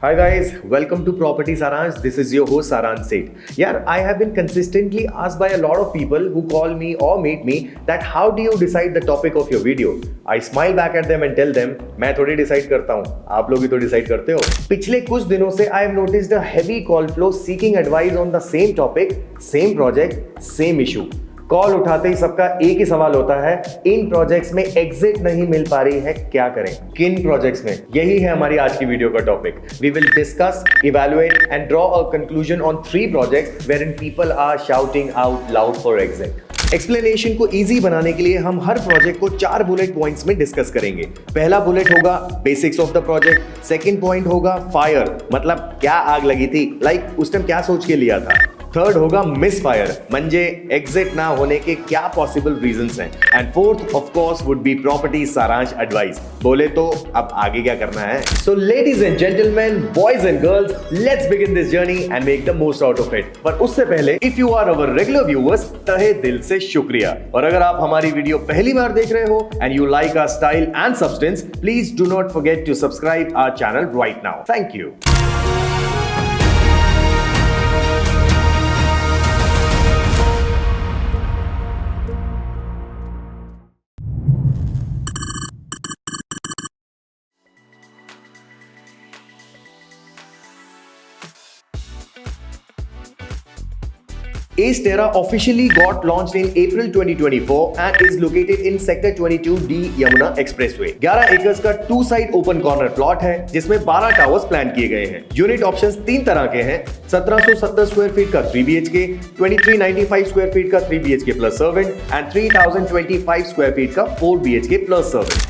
Hi guys, welcome to Property Saransh. This is your host Saransh Seth. Yeah, I have been consistently asked by a lot of people who call me or meet me that how do you decide the topic of your video? I smile back at them and tell them, मैं थोड़ी decide करता हूँ, आप लोग ही तो decide करते हो। पिछले कुछ दिनों से I have noticed a heavy call flow seeking advice on the same topic, same project, same issue. Call उठाते ही सबका एक ही सवाल होता है, इन प्रोजेक्ट्स में एग्जिट नहीं मिल पा रही है, क्या करें? किन प्रोजेक्ट्स में? यही है हमारी आज की वीडियो का topic. We will discuss, evaluate and draw a conclusion on 3 projects wherein people are shouting out loud for exit. Explanation को इजी बनाने के लिए हम हर प्रोजेक्ट को 4 बुलेट पॉइंट्स में डिस्कस करेंगे। पहला बुलेट होगा basics of the project, second point होगा फायर, मतलब क्या आग लगी थी, लाइक उस टाइम क्या सोच के लिया था। थर्ड होगा मिस फायर, म्हणजे एग्जिट ना होने के क्या पॉसिबल रीजंस हैं। And fourth of course would be property सारांश एडवाइस। बोले तो अब आगे क्या करना है? So ladies and gentlemen, boys and girls, let's begin this journey and make the most out of it. पर उससे पहले if you are our regular viewers, तहे दिल से शुक्रिया। और अगर आप हमारी वीडियो पहली बार देख रहे हो and you like our style and substance, please do not forget to subscribe our channel right now. Thank you. Ace Terra officially got launched in April 2024 and is located in Sector 22D Yamuna Expressway। 11 acres का 2 side open corner plot है जिसमें 12 towers plan किए गए हैं। Unit options 3 तरह के हैं, 1770 square feet का 3 BHK, 2395 स्क्वायर फीट का 3 BHK plus servant and 3025 square feet का 4 BHK प्लस सर्वेंट।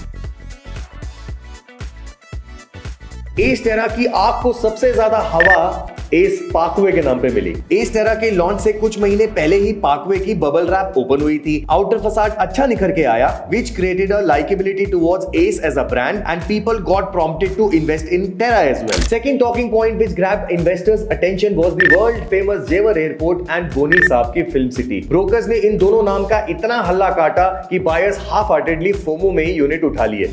एस टेरा की आपको सबसे ज्यादा हवा एस पार्कवे के नाम पे मिली। एस टेरा के लॉन्च से कुछ महीने पहले ही पार्कवे की बबल रैप ओपन हुई थी। आउटर फसाड अच्छा निखर के आया, which created a likability towards Ace as a brand and people got prompted to invest in Terra as well. Second talking point which grabbed investors' attention was the world famous Jewar Airport and Boni साहब की film city. Brokers ने इन दोनों नाम का इतना हल्ला काटा कि बायर्स हाफ हार्टेडली फोमो में ही यूनिट उठा लिए।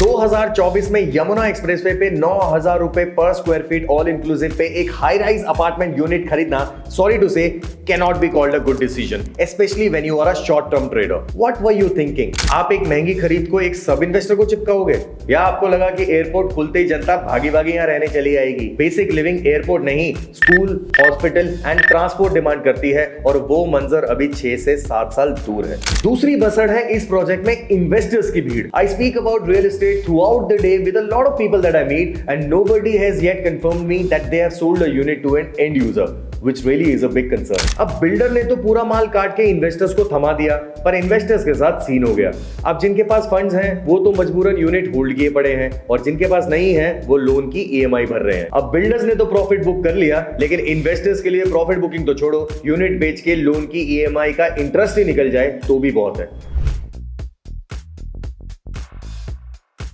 2024 में यमुना एक्सप्रेसवे पे 9,000 रुपए per square feet all inclusive पे एक हाई राइज अपार्टमेंट यूनिट खरीदना, sorry to say, cannot be called a good decision, specially when you are a short term trader. What were you thinking? आप एक महंगी खरीद को एक सब इन्वेस्टर को चिपकाओगे, या आपको लगा कि एयरपोर्ट खुलते ही जनता भागी भागी यहाँ रहने चली आएगी? बेसिक लिविंग एयरपोर्ट नहीं, school, hospital and transport demand करती है, और वो मंजर अभी 6 से 7 साल दूर है। दूसरी बसड़ है इस प्रोजेक्ट में इन्वेस्टर्स की भीड़। I speak about real estate throughout the day with a lot of people that I meet, and nobody has yet confirmed me that they have sold a unit to an end user, which really is a big concern. अब builder ने तो पूरा माल काट के investors को थमा दिया, पर इन्वेस्टर्स के साथ सीन हो गया। अब जिनके पास फंड्स हैं वो तो मजबूरन यूनिट होल्ड किए पड़े हैं, और जिनके पास नहीं है वो लोन की EMI भर रहे हैं। अब बिल्डर्स ने तो प्रॉफिट बुक कर लिया, लेकिन इन्वेस्टर्स के लिए प्रॉफिट बुकिंग तो छोड़ो, यूनिट बेच के लोन की EMI का इंटरेस्ट ही निकल जाए तो भी बहुत है।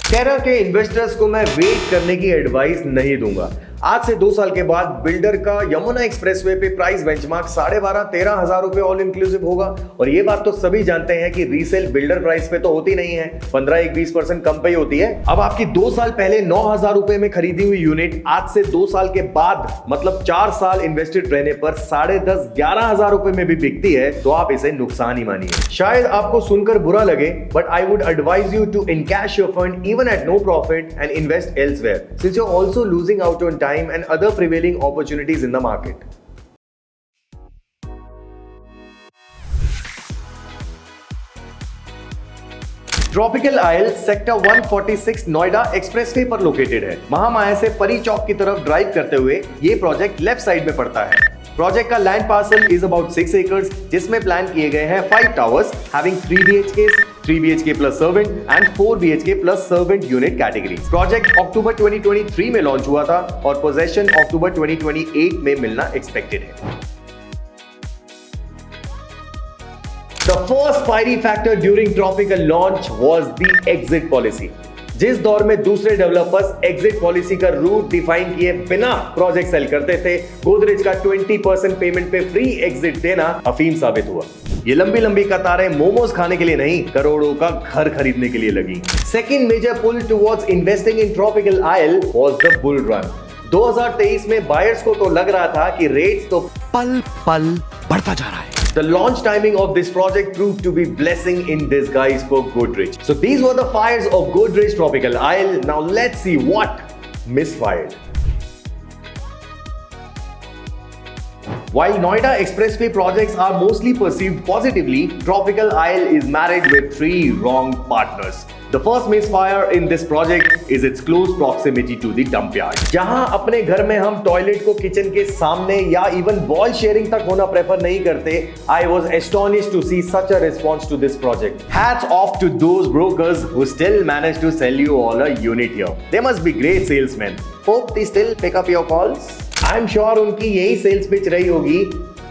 टेरा के इन्वेस्टर्स को मैं वेट करने की एडवाइस नहीं दूंगा। आज से 2 साल के बाद बिल्डर का यमुना एक्सप्रेसवे पे प्राइस बेंचमार्क 12,500-13,000 रुपए ऑल इंक्लूसिव होगा, और ये बात तो सभी जानते हैं कि रीसेल बिल्डर प्राइस पे तो होती नहीं है, 15-20% कम पे ही होती है। अब आपकी 2 साल पहले 9,000 रुपए में खरीदी हुई यूनिट आज से 2 साल के बाद, मतलब 4 साल इन्वेस्टेड रहने पर 10,500-11,000 रुपए में भी बिकती है, तो आप इसे नुकसान ही मानिए। शायद आपको सुनकर बुरा लगे, but I would advise you to encash your fund even at no profit and invest elsewhere, since you are also losing out on time and other prevailing opportunities in the market. Tropical isle sector 146 Noida expressway पर located है। महामाया से परी चौक की तरफ drive करते हुए ये project left side में पड़ता है। प्रोजेक्ट का land parcel is about 6 acres, जिसमें प्लान किए गए हैं 5 towers having 3 BHKs, 3 BHK plus servant and 4 BHK plus servant unit categories. Project अक्टूबर 2023 में लॉन्च हुआ था और पोजेशन अक्टूबर 2028 में मिलना एक्सपेक्टेड है। The first fiery factor during Tropical launch was the exit policy. जिस दौर में दूसरे डेवलपर्स एग्जिट पॉलिसी का रूट डिफाइन किए बिना प्रोजेक्ट सेल करते थे, गोदरेज का 20% पेमेंट पे फ्री एग्जिट देना अफीम साबित हुआ। ये लंबी लंबी कतारें मोमोज खाने के लिए नहीं, करोड़ों का घर खरीदने के लिए लगी। Second major pull towards investing in tropical isle was the bull run. 2023 में बायर्स को तो लग रहा था कि रेट्स तो पल पल बढ़ता जा रहा है। The launch timing of this project proved to be blessing in disguise for Godrej. So these were the fires of Godrej Tropical Isle. Now let's see what misfired. While Noida Expressway projects are mostly perceived positively, Tropical Isle is married with three wrong partners. The first misfire in this project is its close proximity to the dump yard. जहां अपने घर में हम toilet को kitchen के सामने या even wall sharing तक होना प्रेफर नहीं करते, I was astonished to see such a response to this project. Hats off to those brokers who still managed to sell you all a unit here. They must be great salesmen. Hope they still pick up your calls. I'm sure उनकी यही sales pitch रही होगी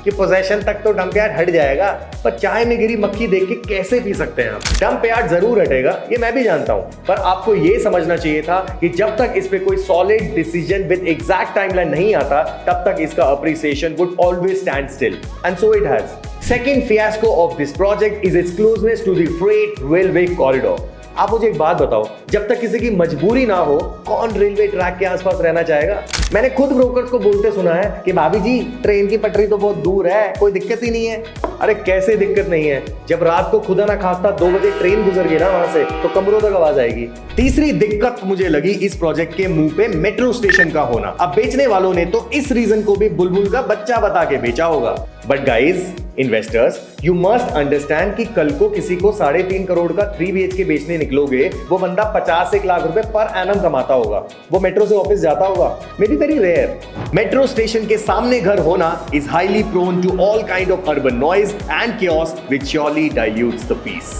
कि possession तक तो dump yard हट जाएगा, पर चाय में गिरी मक्खी देख के कैसे पी सकते हैं हम। डंप यार्ड जरूर हटेगा, ये मैं भी जानता हूं, पर आपको ये समझना चाहिए था कि जब तक इस पे कोई solid decision with exact timeline नहीं आता, तब तक इसका appreciation would always stand still, and so it has. Second fiasco of this project is its closeness to the freight railway corridor. आप मुझे एक बात बताओ, जब तक किसी की मजबूरी ना हो, कौन रेलवे ट्रैक के आसपास रहना चाहेगा? मैंने खुद ब्रोकर्स को बोलते सुना है कि भाभी जी ट्रेन की पटरी तो बहुत दूर है, कोई दिक्कत ही नहीं है। अरे कैसे दिक्कत नहीं है? जब रात को खुदा ना खास्ता 2 बजे ट्रेन गुजर गई ना वहां से, तो कमरों तक आवाज आएगी। तीसरी दिक्कत मुझे लगी इस प्रोजेक्ट के मुंह पे मेट्रो स्टेशन का होना। अब बेचने वालों ने तो इस रीजन को भी बुलबुल का बच्चा बता के बेचा होगा। But guys, investors, you must understand कि कल को किसी को 3.5 करोड़ का 3 BHK बेचने निकलोगे, वो बंदा 50 लाख रुपए पर एनम कमाता होगा, वो मेट्रो से ऑफिस जाता होगा, may be very rare. Metro station के सामने घर होना is highly prone to all kind of urban noise and chaos which surely dilutes the peace.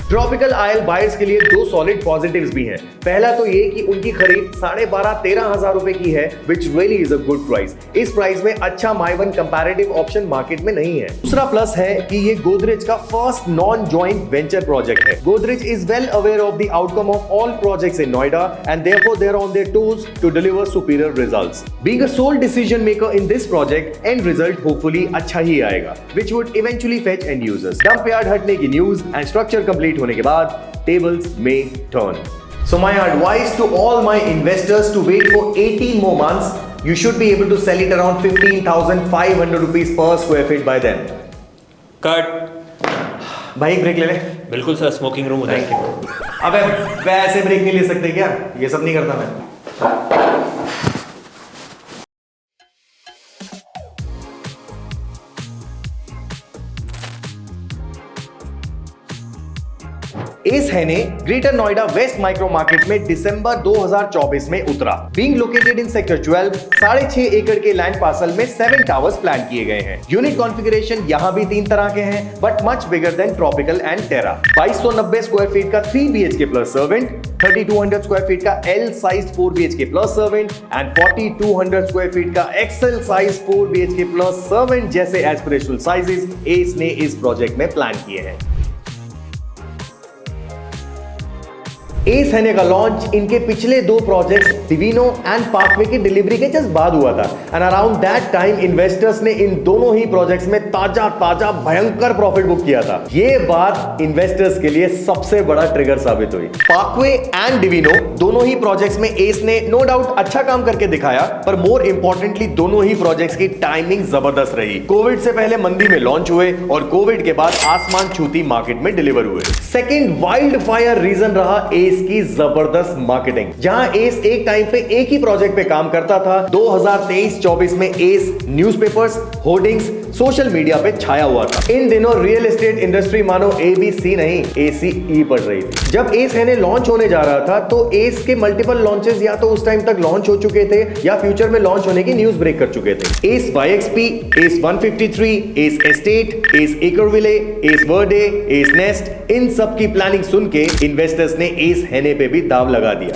Tropical isle buyers के लिए 2 सॉलिड पॉजिटिव्स भी हैं। पहला तो ये कि उनकी खरीद 12,500-13 हजार रुपए की है, which really is a good price. इस प्राइस में अच्छा my one comparative option market में नहीं है। दूसरा प्लस है कि ये गोदरेज का first non joint venture project है। Godrej is well aware of the outcome of all projects in Noida and therefore they are on their toes to deliver superior results. Being a sole decision maker in this project, end result hopefully अच्छा ही आएगा, which would eventually fetch end users. Dump yard हटने की news and structure complete होने के बाद tables may turn. So my advice to all my investors to wait for 18 more months. You should be able to sell it around 15,500 rupees per square feet by then. Cut. भाई break ले ले। बिल्कुल sir, smoking room होता है। Thank you. अबे वैसे break नहीं ले सकते क्या? ये सब नहीं करता मैं। एस हैने greater Noida west micro market में दिसंबर 2024 में उतरा। बीइंग लोकेटेड इन सेक्टर 12, 6.5 एकड़ के लैंड पार्सल में 7 टावर्स प्लान किए गए हैं। यूनिट कॉन्फ़िगरेशन यहाँ भी 3 तरह के हैं, but much bigger than tropical and Terra. 2290 square feet का 3 BHK plus servant, 3200 square feet का L size 4 BHK plus servant and 4200 square feet का XL size 4 BHK plus servant जैसे एस्पिरेशनल साइजेस एस ने इस प्रोजेक्ट में plan किए हैं। S हैने का लॉन्च इनके पिछले 2 प्रोजेक्ट्स डिविनो एंड पार्कवे की डिलीवरी के जस्ट बाद हुआ था, and around that time investors ने इन दोनों ही प्रोजेक्ट्स में ताजा भयंकर प्रॉफिट बुक किया था। ये बात इन्वेस्टर्स के लिए सबसे बड़ा ट्रिगर साबित हुई। पार्कवे एंड डिविनो दोनों ही प्रोजेक्ट्स में एस ने नो डाउट अच्छा काम करके दिखाया, पर मोर इंपॉर्टेंटली दोनों ही प्रोजेक्ट्स की टाइमिंग जबरदस्त रही। कोविड से पहले मंदी में लॉन्च हुए और कोविड के बाद आसमान छूती मार्केट में डिलीवर हुए। सेकेंड वाइल्ड फायर रीजन रहा एस की जबरदस्त मार्केटिंग। जहां एस एक टाइम पे एक ही प्रोजेक्ट पे काम करता था, 2023-24 में S newspapers, hoardings, social media पे छाया हुआ था। इन दिनों रियल एस्टेट इंडस्ट्री मानो ABC नहीं ACE पड़ रही थी। जब एस हैने लॉन्च होने जा रहा था, तो एस के मल्टीपल लॉन्चेस या तो उस टाइम तक लॉन्च हो चुके थे या फ्यूचर में लॉन्च होने की न्यूज ब्रेक कर चुके थे। ACE YXP, ACE 153, ACE Estate, ACE Acreville, ACE Verde, ACE Nest, इन सब की प्लानिंग सुन के इन्वेस्टर्स ने एस हैने पे भी दाव लगा दिया।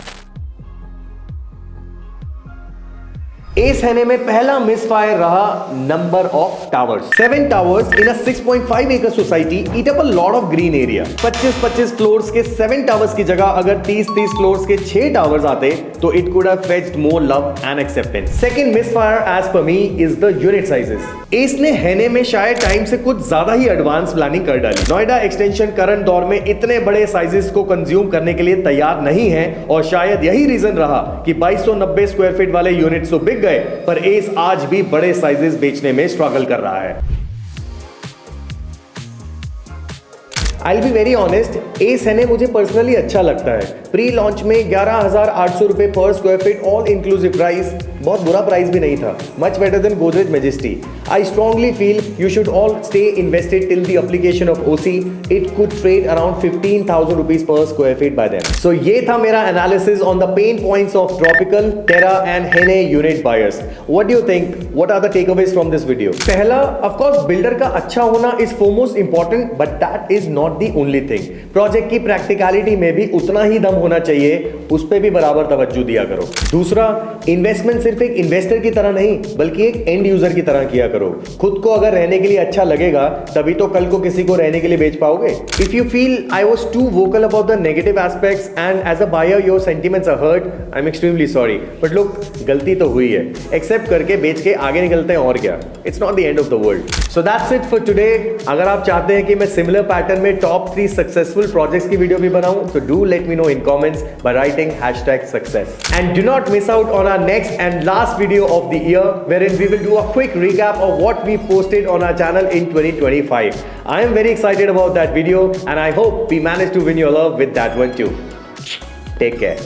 एस हेने में पहला मिसफायर रहा नंबर ऑफ टावर्स। 7 टावर्स इन अ 6.5 एकड़ society eat up a lot of green area. 25 floors के 7 टावर्स की जगह अगर 30 फ्लोर्स के 6 टावर्स आते तो it could have fetched more love and acceptance. Second misfire as per me is the unit sizes. Ace ने हेने में शायद टाइम से कुछ ज्यादा ही एडवांस प्लानिंग कर डाली। नोएडा एक्सटेंशन करंट दौर में इतने बड़े साइजेस को कंज्यूम करने के लिए तैयार नहीं है और शायद यही रीजन रहा कि 2290 स्क्वायर फीट वाले यूनिट्स तो बिक गए, पर एस आज भी बड़े साइजेस बेचने में स्ट्रगल कर रहा है। I'll be very honest, S हेने मुझे पर्सनली अच्छा लगता है। प्री लॉन्च में 11,800 रुपए per square feet all inclusive price बहुत बुरा प्राइस भी नहीं था। Much better than Godrej Majesty. I strongly feel you should all stay invested till the application of OC. It could trade around 15,000 rupees per square feet by then. So ये था मेरा analysis on the pain points of Tropical, Terra and हेने unit buyers. What do you think? What are the takeaways from this video? पहला, of course builder का अच्छा होना is foremost important, but that is not the only thing. Project की practicality में भी उतना ही दम होना चाहिए, उस पे भी बराबर तवज्जो दिया करो। दूसरा, इन्वेस्टमेंट सिर्फ एक इन्वेस्टर की तरह नहीं बल्कि एक एंड यूजर की तरह किया करो। खुद को अगर रहने के लिए अच्छा लगेगा तभी तो कल को किसी को रहने के लिए बेच पाओगे। If you feel I was too vocal about the negative aspects and as a buyer your sentiments are hurt, I am extremely sorry, but look, गलती तो हुई है। एक्सेप्ट करके बेच के आगे निकलते हैं और क्या। It's not the end of the world. So that's it for today. अगर आप चाहते हैं कि मैं सिमिलर पैटर्न में टॉप 3 सक्सेसफुल प्रोजेक्ट्स की वीडियो भी बनाऊं तो do let me know in comments by writing #success and do not miss out on our next and last video of the year wherein we will do a quick recap of what we posted on our channel in 2025. I am very excited about that video and I hope we managed to win your love with that one too. Take care.